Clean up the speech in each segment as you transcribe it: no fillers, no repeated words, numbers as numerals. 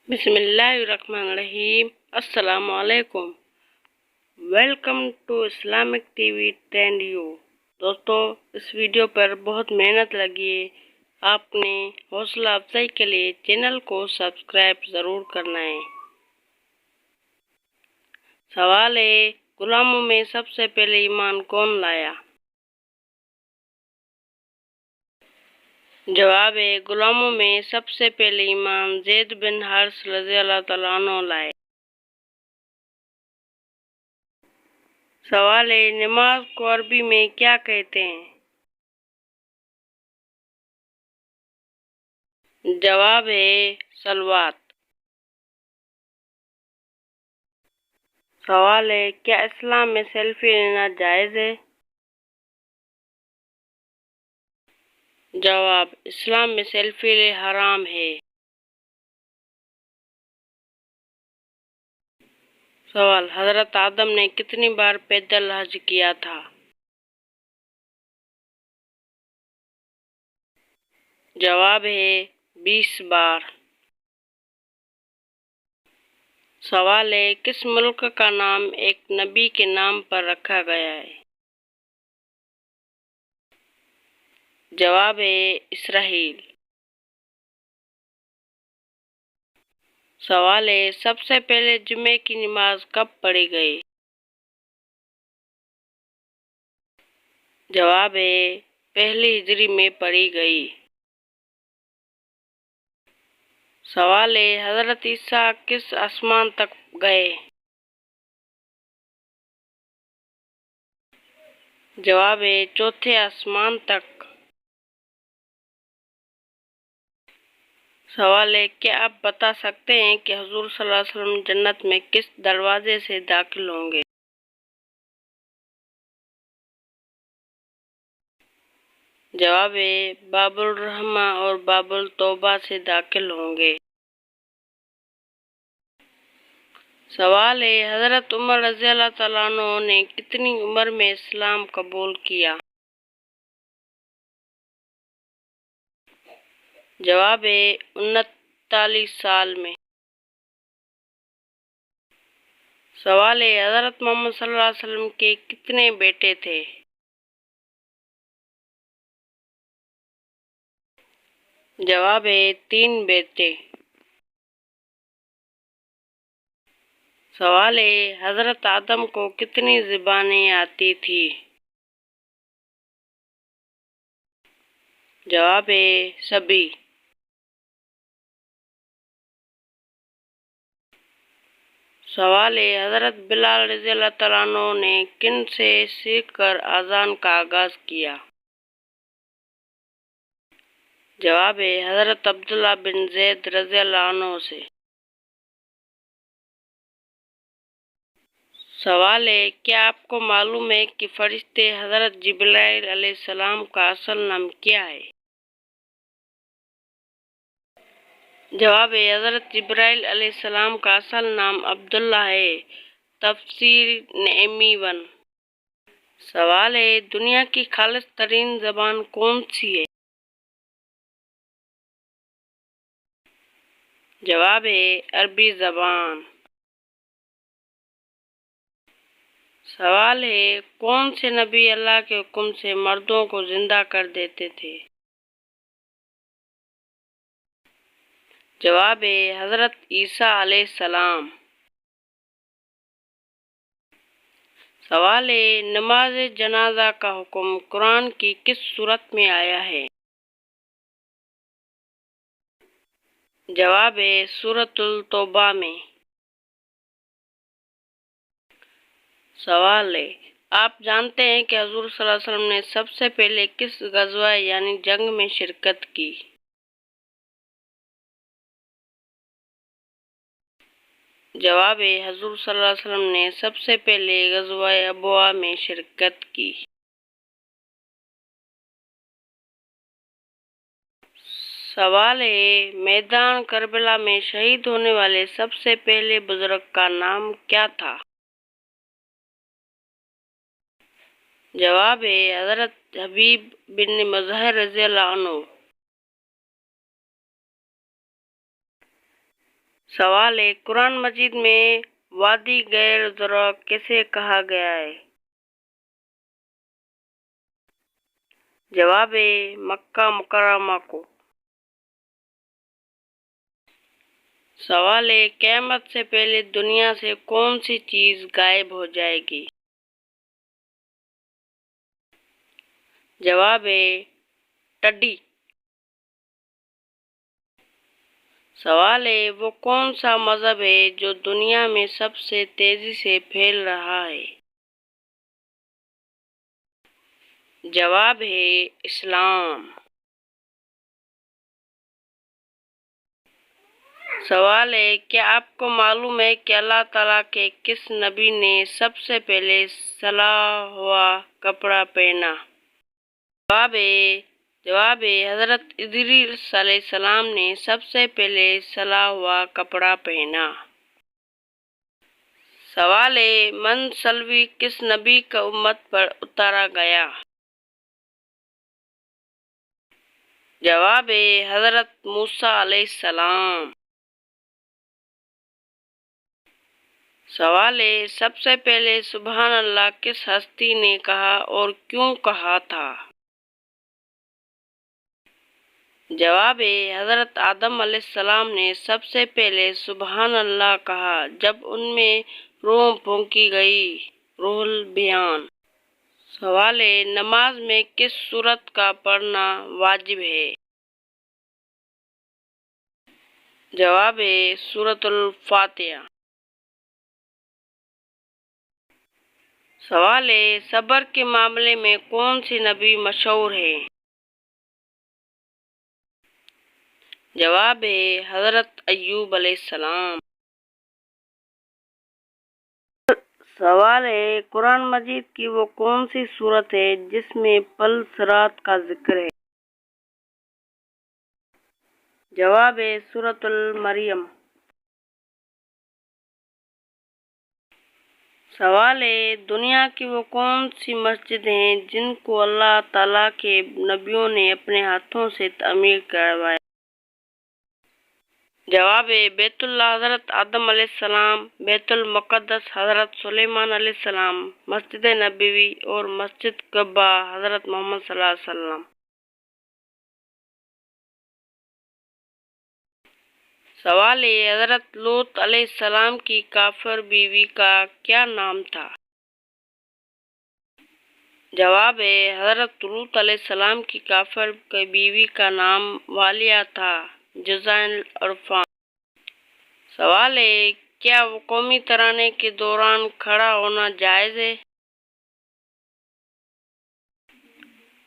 بسم اللہ الرحمن الرحیم۔ السلام علیکم۔ Welcome to Islamic T V trend you. دوستو، اس ویڈیو پر بہت محنت لگی ہے۔ آپ نے حوصلہ افزائی کے لیے چینل کو سبسکرائب ضرور کرنا ہے۔ سوال ہے، غلاموں میں سب سے پہلے ایمان کون لایا؟ جواب ہے، غلاموں میں سب سے پہلے ایمان زید بن حارث رضی اللہ تعالیٰ عنہ لائے۔ سوال ہے، نماز کو عربی میں کیا کہتے ہیں؟ جواب ہے، صلوات۔ سوال ہے، کیا اسلام میں سیلفی لینا جائز ہے؟ جواب، اسلام میں سیلفی لینا حرام ہے۔ سوال، حضرت آدم نے کتنی بار پیدل حج کیا تھا؟ جواب ہے، 20 بار۔ سوال ہے، کس ملک کا نام ایک نبی کے نام پر رکھا گیا ہے؟ جواب ہے، اسرائیل۔ سوال ہے، سب سے پہلے جمعے کی نماز کب پڑھی گئی؟ جواب ہے، پہلی ہجری میں پڑھی گئی۔ سوال ہے، حضرت عیسیٰ کس آسمان تک گئے؟ جواب ہے، چوتھے آسمان تک۔ سوال ہے، کیا آپ بتا سکتے ہیں کہ حضور صلی اللہ علیہ وسلم جنت میں کس دروازے سے داخل ہوں گے؟ جواب ہے، باب الرحمہ اور باب التوبہ سے داخل ہوں گے۔ سوال ہے، حضرت عمر رضی اللہ تعالیٰ عنہ نے کتنی عمر میں اسلام قبول کیا؟ جواب ہے، 39 سال میں۔ سوال ہے، حضرت محمد صلی اللہ علیہ وسلم کے کتنے بیٹے تھے؟ جواب ہے، 3 بیٹے۔ سوال ہے، حضرت آدم کو کتنی زبانیں آتی تھی؟ جواب ہے، سبھی۔ سوال ہے، حضرت بلال رضی اللہ تعالیٰ عنہ نے کن سے سیکھ کر اذان کا آغاز کیا؟ جواب ہے، حضرت عبداللہ بن زید رضی اللہ عنہ سے۔ سوال ہے، کیا آپ کو معلوم ہے کہ فرشتے حضرت جبرائیل علیہ السلام کا اصل نام کیا ہے؟ جواب ہے، حضرت جبرائیل علیہ السلام کا اصل نام عبداللہ ہے۔ تفسیر نعیمی 1۔ سوال ہے، دنیا کی خالص ترین زبان کون سی ہے؟ جواب ہے، عربی زبان۔ سوال ہے، کون سے نبی اللہ کے حکم سے مردوں کو زندہ کر دیتے تھے؟ جواب ہے، حضرت عیسیٰ علیہ السلام۔ سوال ہے، نماز جنازہ کا حکم قرآن کی کس سورت میں آیا ہے؟ جواب ہے، سورۃ التوبہ میں۔ سوال ہے، آپ جانتے ہیں کہ حضور صلی اللہ علیہ وسلم نے سب سے پہلے کس غزوہ یعنی جنگ میں شرکت کی؟ جواب ہے، حضور صلی اللہ علیہ وسلم نے سب سے پہلے غزوہ ابواء میں شرکت کی۔ سوال ہے، میدان کربلا میں شہید ہونے والے سب سے پہلے بزرگ کا نام کیا تھا؟ جواب ہے، حضرت حبیب بن مظہر رضی اللہ عنہ۔ سوال ہے، قرآن مجید میں وادی غیر زرع کیسے کہا گیا ہے؟ جواب ہے مکہ مکرمہ کو۔ سوال ہے، قیامت سے پہلے دنیا سے کون سی چیز غائب ہو جائے گی؟ جواب ہے ٹڈی۔ سوال ہے، وہ کون سا مذہب ہے جو دنیا میں سب سے تیزی سے پھیل رہا ہے؟ جواب ہے اسلام۔ سوال ہے، کیا آپ کو معلوم ہے کہ اللہ تعالیٰ کے کس نبی نے سب سے پہلے سلا ہوا کپڑا پہنا؟ جواب ہے حضرت ادریس علیہ السلام نے سب سے پہلے سلا ہوا کپڑا پہنا۔ سوال ہے، من سلوی کس نبی کا امت پر اتارا گیا؟ جواب ہے حضرت موسیٰ علیہ السلام۔ سوال ہے، سب سے پہلے سبحان اللہ کس ہستی نے کہا اور کیوں کہا تھا؟ جواب ہے حضرت آدم علیہ السلام نے سب سے پہلے سبحان اللہ کہا جب ان میں روح پھونکی گئی، روح البیان۔ سوال ہے، نماز میں کس سورت کا پڑھنا واجب ہے؟ جواب ہے سورۃ الفاتحہ۔ سوال ہے، صبر کے معاملے میں کون سی نبی مشہور ہے؟ جواب ہے حضرت ایوب علیہ السلام۔ سوال ہے، قرآن مجید کی وہ کون سی سورت ہے جس میں پل صراط کا ذکر ہے؟ جواب ہے سورۃ المریم۔ سوال ہے، دنیا کی وہ کون سی مسجدیں ہیں جن کو اللہ تعالیٰ کے نبیوں نے اپنے ہاتھوں سے تعمیر کروایا؟ جواب ہے بیت اللہ حضرت آدم علیہ السلام، بیت المقدس حضرت سلیمان علیہ السلام، مسجد نبوی اور مسجد قباء حضرت محمد صلی اللہ علیہ وسلم۔ سوال ہے، حضرت لوط علیہ السلام کی کافر بیوی کا کیا نام تھا؟ جواب ہے حضرت لوط علیہ السلام کی کافر بیوی کا نام والیہ تھا، جزائن العرفان۔ سوال ہے، کیا وہ قومی ترانے کے دوران کھڑا ہونا جائز ہے؟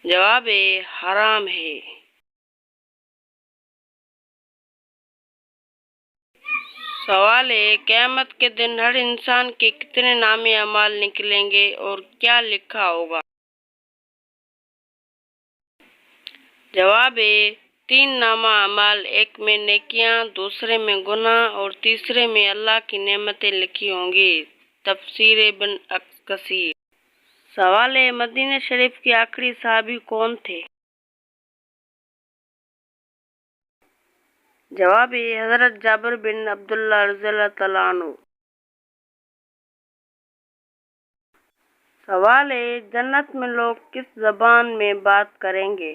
جواب ہے حرام ہے۔ سوال ہے، قیامت کے دن ہر انسان کے کتنے نامے اعمال نکلیں گے اور کیا لکھا ہوگا؟ جواب ہے 3 نامہ اعمال، ایک میں نیکیاں، دوسرے میں گناہ اور تیسرے میں اللہ کی نعمتیں لکھی ہوں گی۔ تفسیر ابن کثیر۔ سوال ہے، مدینہ شریف کے آخری صحابی کون تھے؟ جواب ہے حضرت جابر بن عبداللہ رضی اللہ تعالیٰ عنہ۔ سوال ہے، جنت میں لوگ کس زبان میں بات کریں گے؟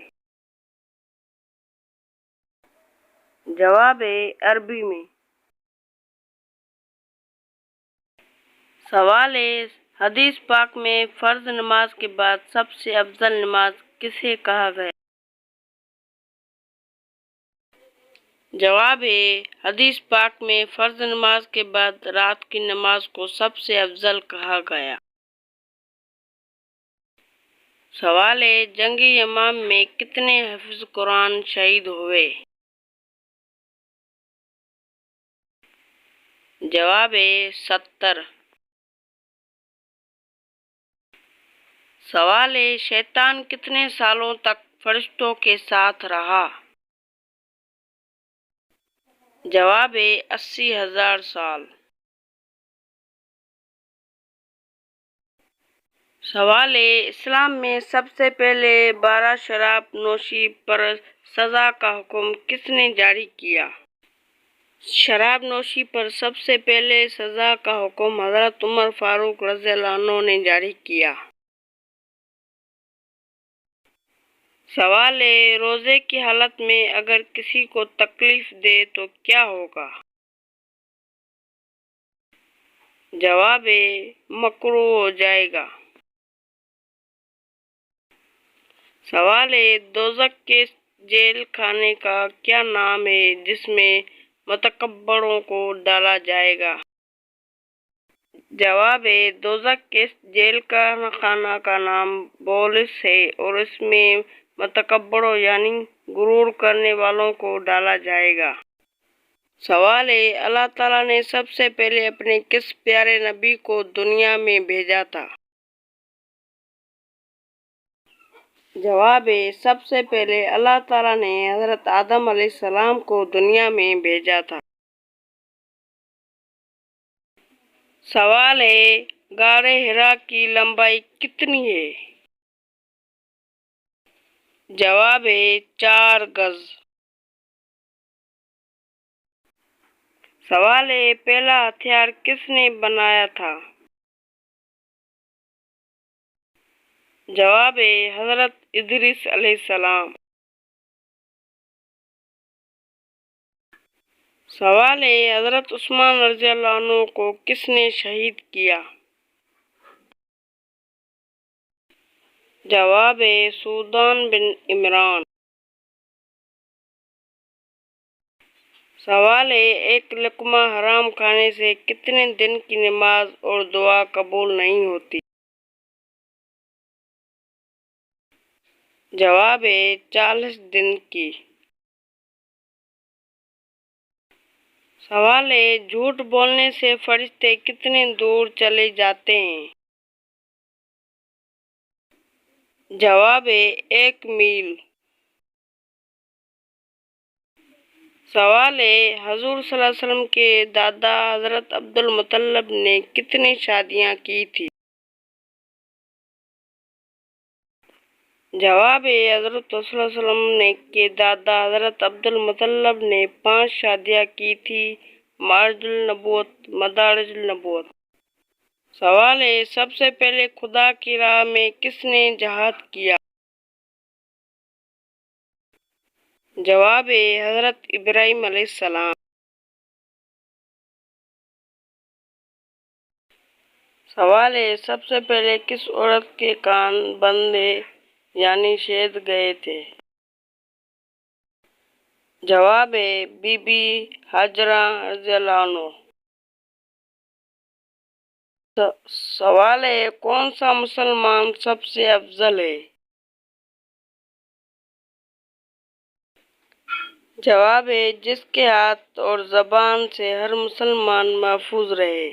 جواب ہے عربی میں۔ سوال ہے، حدیث پاک میں فرض نماز کے بعد سب سے افضل نماز کسے کہا گیا؟ جواب ہے حدیث پاک میں فرض نماز کے بعد رات کی نماز کو سب سے افضل کہا گیا۔ سوال ہے، جنگ یمام میں کتنے حافظ قرآن شہید ہوئے؟ جواب ہے 70۔ سوال ہے، شیطان کتنے سالوں تک فرشتوں کے ساتھ رہا؟ جواب ہے 80,000 سال۔ سوال ہے، اسلام میں سب سے پہلے 12 شراب نوشی پر سزا کا حکم کس نے جاری کیا؟ شراب نوشی پر سب سے پہلے سزا کا حکم حضرت عمر فاروق رضی اللہ عنہ نے جاری کیا۔ سوال ہے، روزے کی حالت میں اگر کسی کو تکلیف دے تو کیا ہوگا؟ جواب ہے، مکروہ ہو جائے گا۔ سوال ہے، دوزخ کے جیل خانے کا کیا نام ہے جس میں متکبروں کو ڈالا جائے گا؟ جواب ہے، دوزخ کے جیل خانہ کا نام بولس ہے اور اس میں متکبروں یعنی غرور کرنے والوں کو ڈالا جائے گا۔ سوال ہے، اللہ تعالیٰ نے سب سے پہلے اپنے کس پیارے نبی کو دنیا میں بھیجا تھا؟ جواب ہے، سب سے پہلے اللہ تعالیٰ نے حضرت آدم علیہ السلام کو دنیا میں بھیجا تھا۔ سوال ہے، غار حرا کی لمبائی کتنی ہے؟ جواب ہے، 4 گز۔ سوال ہے، پہلا ہتھیار کس نے بنایا تھا؟ جواب ہے، حضرت ادریس علیہ السلام۔ سوال ہے، حضرت عثمان رضی اللہ عنہ کو کس نے شہید کیا؟ جواب ہے، سعدان بن عمران۔ سوال ہے، ایک لقمہ حرام کھانے سے کتنے دن کی نماز اور دعا قبول نہیں ہوتی؟ جواب ہے، 40 دن کی۔ سوال ہے، جھوٹ بولنے سے فرشتے کتنے دور چلے جاتے ہیں؟ جواب ہے، 1 میل۔ سوال ہے، حضور صلی اللہ علیہ وسلم کے دادا حضرت عبد المطلب نے کتنی شادیاں کی تھی؟ جواب ہے، حضرت صلی اللہ علیہ وسلم کے دادا حضرت عبد المطلب نے 5 شادیاں کی تھی۔ مارج النبوت، مدارج النبوت۔ سوال ہے، سب سے پہلے خدا کی راہ میں کس نے جہاد کیا؟ جواب ہے، حضرت ابراہیم علیہ السلام۔ سوال ہے، سب سے پہلے کس عورت کے کان بندے یعنی شہد گئے تھے؟ جواب ہے، بی بی ہاجرہ رضی اللہ عنہ۔ سوال ہے، کون سا مسلمان سب سے افضل ہے؟ جواب ہے، جس کے ہاتھ اور زبان سے ہر مسلمان محفوظ رہے۔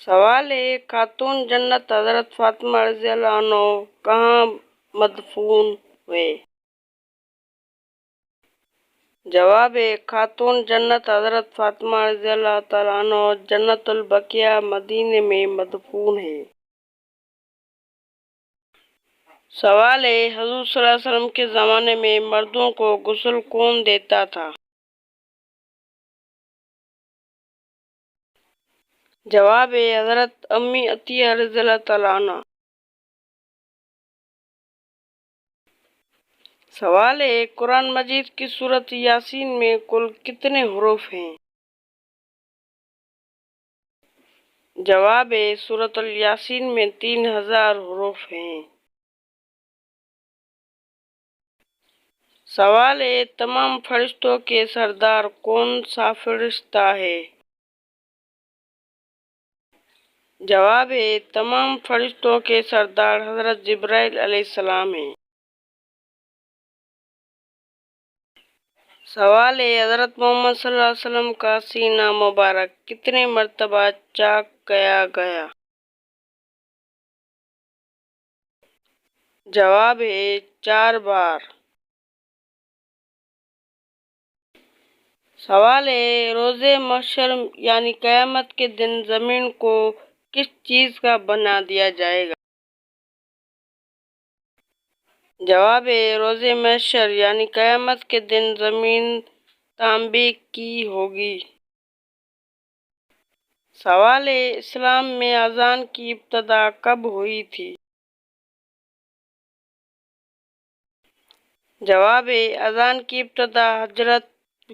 سوال ہے، خاتون جنت حضرت فاطمہ رضی اللہ عنہ کہاں مدفون ہوئے؟ جواب ہے، خاتون جنت حضرت فاطمہ رضی اللہ تعالیٰ عنہ جنت البقیع مدینے میں مدفون ہے۔ سوال ہے، حضور صلی اللہ علیہ وسلم کے زمانے میں مردوں کو غسل کون دیتا تھا؟ جواب ہے، حضرت امی عطیہ رضی اللہ تعالیٰ عنہ۔ سوال ہے، قرآن مجید کی سورۃ یاسین میں کل کتنے حروف ہیں؟ جواب ہے، سورۃ یاسین میں 3000 حروف ہیں۔ سوال ہے، تمام فرشتوں کے سردار کون سا فرشتہ ہے؟ جواب ہے، تمام فرشتوں کے سردار حضرت جبرائیل علیہ السلام ہیں۔ سوال ہے، حضرت محمد صلی اللہ علیہ وسلم کا سینہ مبارک کتنے مرتبہ چاک کیا گیا؟ جواب ہے، 4 بار۔ سوال ہے، روز محشر یعنی قیامت کے دن زمین کو کس چیز کا بنا دیا جائے گا؟ جواب ہے، روز محشر یعنی قیامت کے دن زمین تانبے کی ہوگی؟ سوال اسلام میں اذان کی ابتدا کب ہوئی تھی؟ جواب اذان کی ابتدا ہجرت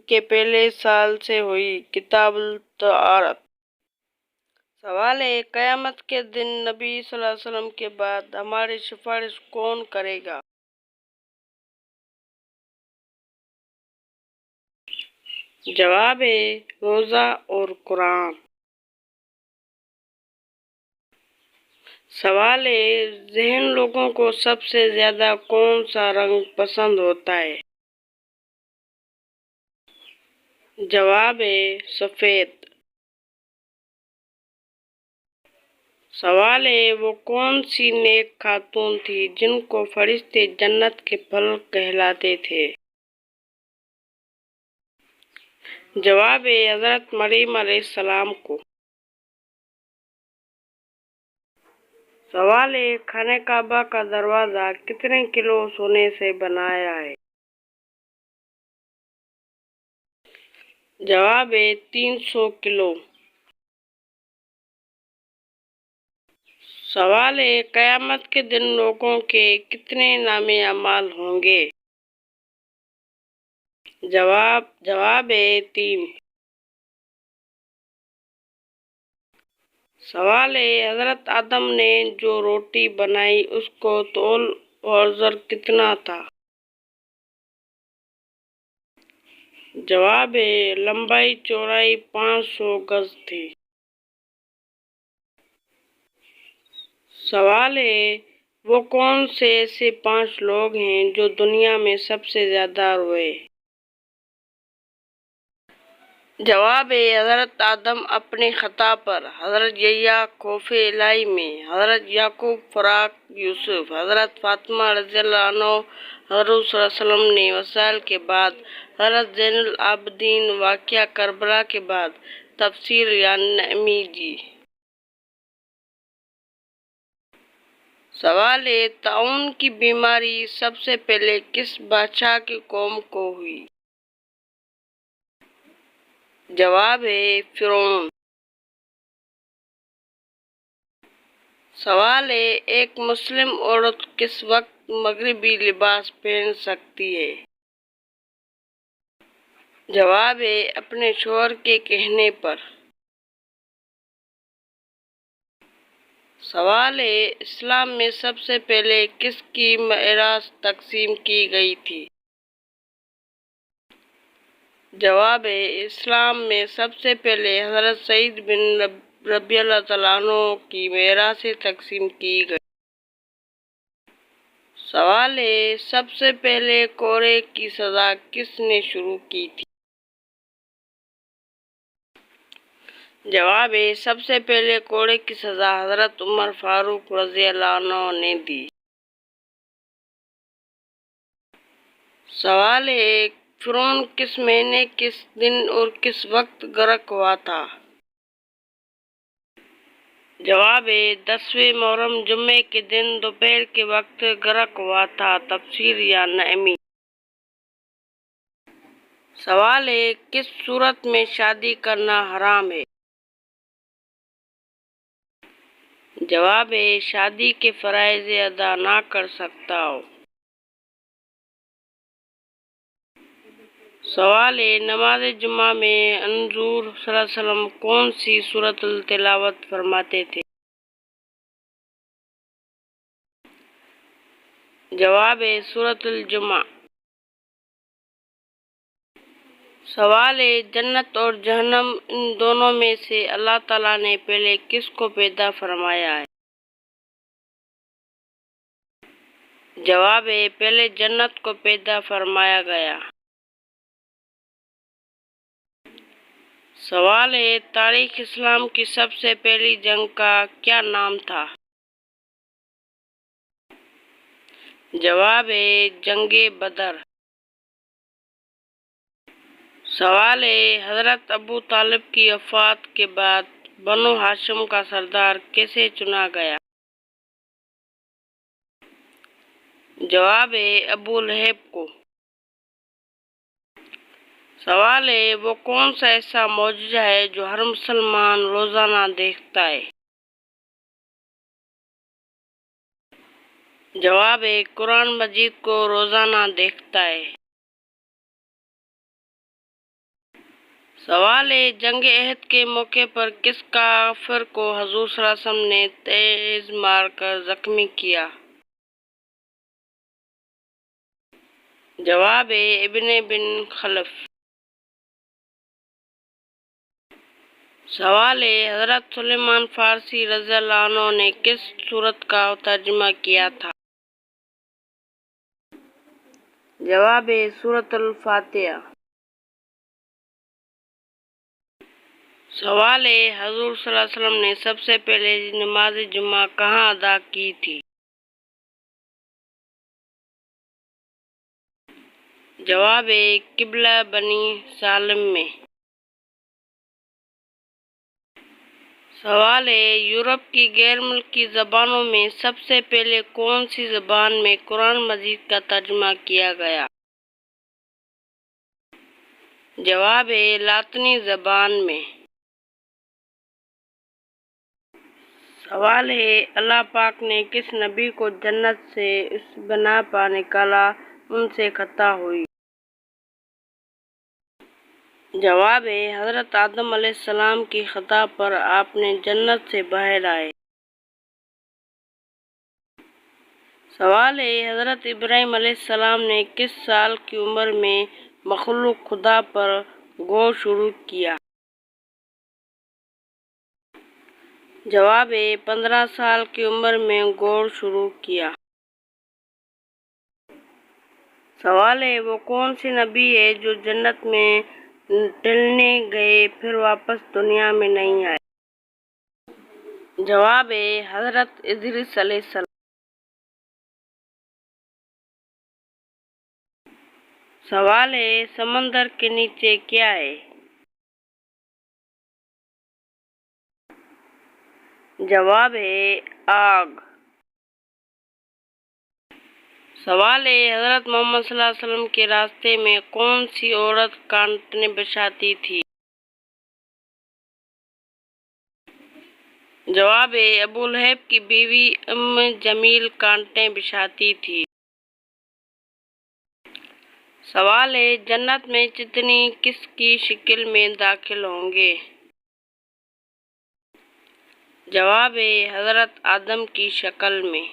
کے پہلے سال سے ہوئی۔ کتاب الطہارت۔ سوال قیامت کے دن نبی صلی اللہ علیہ وسلم کے بعد ہماری سفارش کون کرے گا؟ جواب روزہ اور قرآن۔ سوال ذہن لوگوں کو سب سے زیادہ کون سا رنگ پسند ہوتا ہے؟ جواب سفید۔ سوال وہ کون سی نیک خاتون تھی جن کو فرشتے جنت کے پھل کہلاتے تھے؟ جواب حضرت مریم علیہ السلام کو۔ سوال خانہ کعبہ کا دروازہ کتنے کلو سونے سے بنایا ہے؟ جواب 300 کلو۔ سوال قیامت کے دن لوگوں کے کتنے نامے اعمال ہوں گے؟ جواب 3۔ سوال حضرت آدم نے جو روٹی بنائی اس کو طول اور عرض کتنا تھا؟ جواب لمبائی چوڑائی 500 گز تھی۔ سوال وہ کون سے ایسے 5 لوگ ہیں جو دنیا میں سب سے زیادہ روئے؟ جواب حضرت آدم اپنی خطا پر، حضرت یحییٰ خوف الہی میں، حضرت یعقوب فراق یوسف، حضرت فاطمہ رضی اللہ عنہ، حضور صلی اللہ علیہ وسلم نے وصال کے بعد، حضرت زین العابدین واقعہ کربلا کے بعد۔ تفسیر نعیمی جی۔ سوال طاعون کی بیماری سب سے پہلے کس بادشاہ کی قوم کو ہوئی؟ جواب فرعون۔ سوال ایک مسلم عورت کس وقت مغربی لباس پہن سکتی ہے؟ جواب اپنے شوہر کے کہنے پر۔ سوال اسلام میں سب سے پہلے کس کی میراث تقسیم کی گئی تھی؟ جواب اسلام میں سب سے پہلے حضرت سعید بن ربیع اللہ تعالیٰ عنہ کی میراث تقسیم کی گئی۔ سوال سب سے پہلے کوڑے کی سزا کس نے شروع کی تھی؟ جواب سب سے پہلے کوڑے کی سزا حضرت عمر فاروق رضی اللہ عنہ نے دی۔ سوال فرعون کس مہینے، کس دن اور کس وقت غرق ہوا تھا؟ جواب 10ویں محرم جمعے کے دن دوپہر کے وقت غرق ہوا تھا۔ تفسیر نعیمی۔ سوال کس صورت میں شادی کرنا حرام ہے؟ جواب شادی کے فرائض ادا نہ کر سکتا ہو۔ سوال نماز جمعہ میں حضور صلی اللہ علیہ وسلم کون سی سورۃ تلاوت فرماتے تھے؟ جواب سورۃ الجمعہ۔ سوال جنت اور جہنم ان دونوں میں سے اللہ تعالیٰ نے پہلے کس کو پیدا فرمایا ہے؟ جواب پہلے جنت کو پیدا فرمایا گیا۔ سوال تاریخ اسلام کی سب سے پہلی جنگ کا کیا نام تھا؟ جواب جنگ بدر۔ سوال حضرت ابو طالب کی وفات کے بعد بنو ہاشم کا سردار کیسے چنا گیا؟ جواب ابو لہب کو۔ سوال ہے وہ کون سا ایسا معجزہ ہے جو ہر مسلمان روزانہ دیکھتا ہے؟ جواب ہے قرآن مجید کو روزانہ دیکھتا ہے۔ سوال ہے جنگ احد کے موقع پر کس کافر کو حضور صلی اللہ علیہ وسلم نے تیز مار کر زخمی کیا؟ جواب ہے ابن بن خلف۔ سوال ہے حضرت سلیمان فارسی رضی اللہ عنہ نے کس سورت کا ترجمہ کیا تھا؟ جواب ہے سورۃ الفاتحہ۔ سوال ہے حضور صلی اللہ علیہ وسلم نے سب سے پہلے نماز جمعہ کہاں ادا کی تھی؟ جواب ہے قبلہ بنی سالم میں۔ سوال ہے یورپ کی غیر ملکی زبانوں میں سب سے پہلے کون سی زبان میں قرآن مجید کا ترجمہ کیا گیا؟ جواب ہے لاطینی زبان میں۔ سوال ہے اللہ پاک نے کس نبی کو جنت سے اس بنا پر نکالا ان سے خطا ہوئی؟ جواب ہے حضرت آدم علیہ السلام کی خطا پر آپ نے جنت سے باہر آئے۔ سوال ہے حضرت ابراہیم علیہ السلام نے کس سال کی عمر میں مخلوق خدا پر غور شروع کیا؟ جواب ہے 15 سال کی عمر میں غور شروع کیا۔ سوال ہے وہ کون سی نبی ہے جو جنت میں ٹہلنے گئے پھر واپس دنیا میں نہیں آئے؟ جواب ہے حضرت ادریس علیہ السلام۔ سوال ہے سمندر کے نیچے کیا ہے؟ جواب ہے آگ۔ سوال ہے حضرت محمد صلی اللہ علیہ وسلم کے راستے میں کون سی عورت کانٹے بچھاتی تھی؟ جواب ہے ابو لہب کی بیوی ام جمیل کانٹے بچھاتی تھی۔ سوال ہے جنت میں چتنی کس کی شکل میں داخل ہوں گے؟ جواب ہے حضرت آدم کی شکل میں۔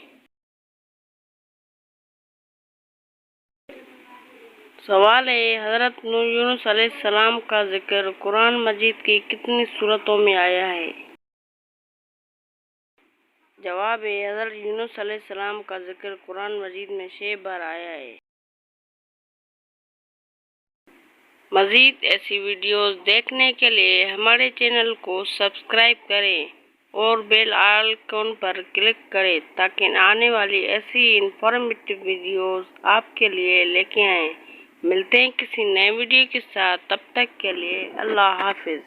سوال ہے حضرت یونس علیہ السلام کا ذکر قرآن مجید کی کتنی سورتوں میں آیا ہے؟ جواب ہے حضرت یونس علیہ السلام کا ذکر قرآن مجید میں 6 بار آیا ہے۔ مزید ایسی ویڈیوز دیکھنے کے لیے ہمارے چینل کو سبسکرائب کریں اور بیل آئیکن پر کلک کریں تاکہ آنے والی ایسی انفارمیٹیو ویڈیوز آپ کے لیے لے کے آئیں۔ ملتے ہیں کسی نئے ویڈیو کے ساتھ، تب تک کے لیے اللہ حافظ۔